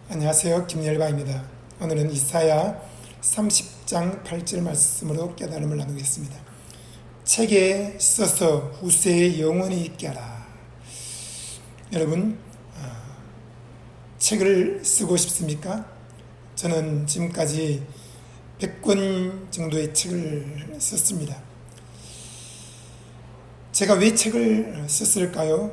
안녕하세요. 김열바입니다. 오늘은 이사야 30장 8절 말씀으로 깨달음을 나누겠습니다. 책에 써서 후세에 영원히 있게 하라. 여러분, 책을 쓰고 싶습니까? 저는 지금까지 100권 정도의 책을 썼습니다. 제가 왜 책을 썼을까요?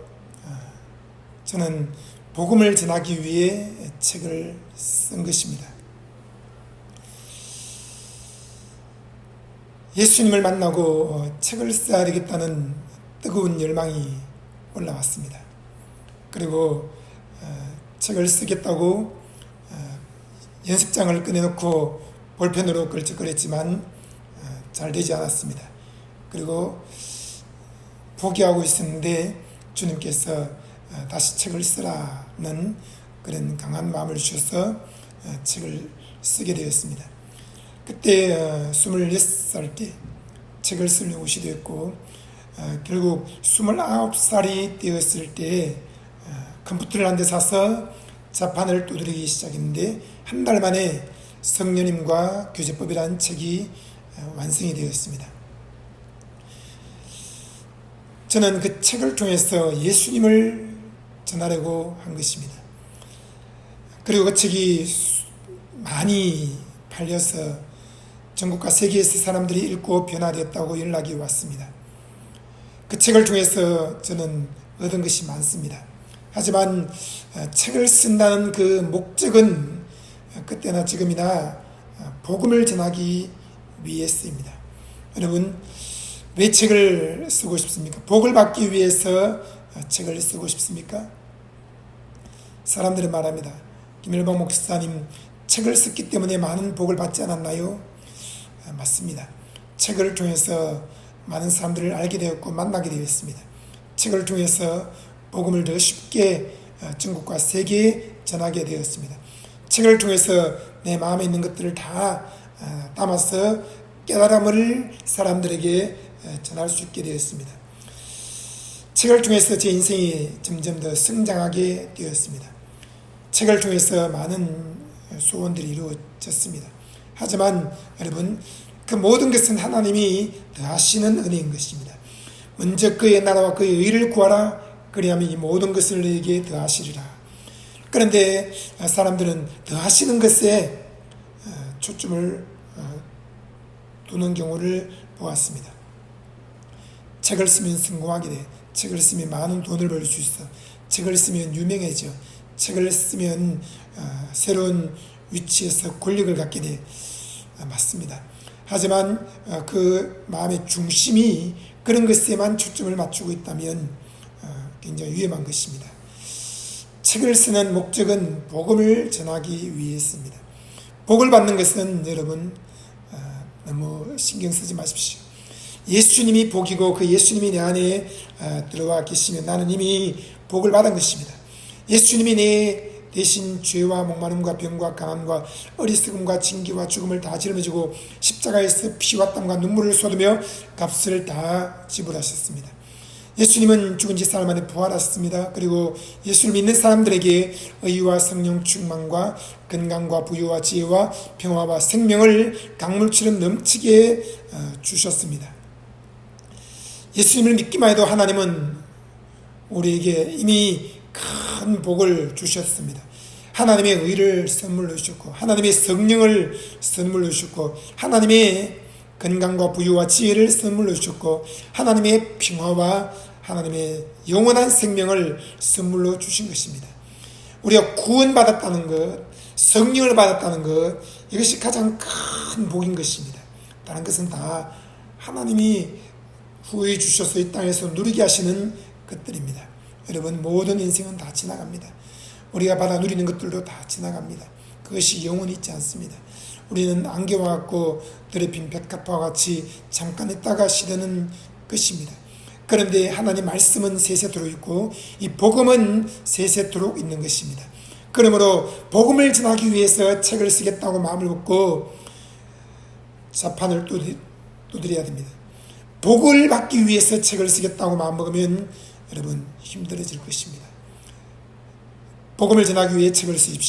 저는 복음을 전하기 위해 책을 쓴 것입니다. 예수님을 만나고 책을 써야 되겠다는 뜨거운 열망이 올라왔습니다. 그리고 책을 쓰겠다고 연습장을 꺼내놓고 볼펜으로 걸적거렸지만 잘 되지 않았습니다. 그리고 포기하고 있었는데 주님께서 다시 책을 쓰라는 그런 강한 마음을 주셔서 책을 쓰게 되었습니다. 그때 26살 때 책을 쓰려고 시도했고 결국 29살이 되었을 때 컴퓨터를 한 대 사서 자판을 두드리기 시작했는데 한 달 만에 성령님과 교제법이라는 책이 완성이 되었습니다. 저는 그 책을 통해서 예수님을 전하려고 한 것입니다. 그리고 그 책이 많이 팔려서 전국과 세계에서 사람들이 읽고 변화되었다고 연락이 왔습니다. 그 책을 통해서 저는 얻은 것이 많습니다. 하지만 책을 쓴다는 그 목적은 그때나 지금이나 복음을 전하기 위해서입니다. 여러분, 왜 책을 쓰고 싶습니까? 복을 받기 위해서 책을 쓰고 싶습니까? 사람들은 말합니다. 김일봉 목사님, 책을 썼기 때문에 많은 복을 받지 않았나요? 맞습니다. 책을 통해서 많은 사람들을 알게 되었고 만나게 되었습니다. 책을 통해서 복음을 더 쉽게 전국과 세계에 전하게 되었습니다. 책을 통해서 내 마음에 있는 것들을 다 담아서 깨달음을 사람들에게 전할 수 있게 되었습니다. 책을 통해서 제 인생이 점점 더 성장하게 되었습니다. 책을 통해서 많은 소원들이 이루어졌습니다. 하지만 여러분, 그 모든 것은 하나님이 더하시는 은혜인 것입니다. 먼저 그의 나라와 그의 의를 구하라. 그리하면 이 모든 것을 너에게 더하시리라. 그런데 사람들은 더하시는 것에 초점을 두는 경우를 보았습니다. 책을 쓰면 성공하게 돼. 책을 쓰면 많은 돈을 벌 수 있어. 책을 쓰면 유명해져. 책을 쓰면 새로운 위치에서 권력을 갖게 돼. 맞습니다. 하지만 그 마음의 중심이 그런 것에만 초점을 맞추고 있다면 굉장히 위험한 것입니다. 책을 쓰는 목적은 복음을 전하기 위해서입니다. 복을 받는 것은 여러분 너무 신경 쓰지 마십시오. 예수님이 복이고 그 예수님이 내 안에 들어와 계시면 나는 이미 복을 받은 것입니다. 예수님이 내 대신 죄와 목마름과 병과 가난과 어리석음과 징계와 죽음을 다 짊어지고 십자가에서 피와 땀과 눈물을 쏟으며 값을 다 지불하셨습니다. 예수님은 죽은 지 사흘 만에 부활하셨습니다. 그리고 예수를 믿는 사람들에게 의와 성령 충만과 건강과 부유와 지혜와 평화와 생명을 강물처럼 넘치게 주셨습니다. 예수님을 믿기만 해도 하나님은 우리에게 이미 큰 복을 주셨습니다. 하나님의 의를 선물로 주셨고 하나님의 성령을 선물로 주셨고 하나님의 건강과 부유와 지혜를 선물로 주셨고 하나님의 평화와 하나님의 영원한 생명을 선물로 주신 것입니다. 우리가 구원받았다는 것, 성령을 받았다는 것, 이것이 가장 큰 복인 것입니다. 다른 것은 다 하나님이 후회해 주셔서 이 땅에서 누리게 하시는 것들입니다. 여러분, 모든 인생은 다 지나갑니다. 우리가 받아 누리는 것들도 다 지나갑니다. 그것이 영원히 있지 않습니다. 우리는 안개와 같고 더럽힌 백합화와 같이 잠깐 있다가 시드는 것입니다. 그런데 하나님 말씀은 세세토록 있고 이 복음은 세세토록 있는 것입니다. 그러므로 복음을 전하기 위해서 책을 쓰겠다고 마음을 먹고 자판을 두드려야 됩니다. 복을 받기 위해서 책을 쓰겠다고 마음먹으면 여러분 힘들어질 것입니다. 복음을 전하기 위해 책을 쓰십시오.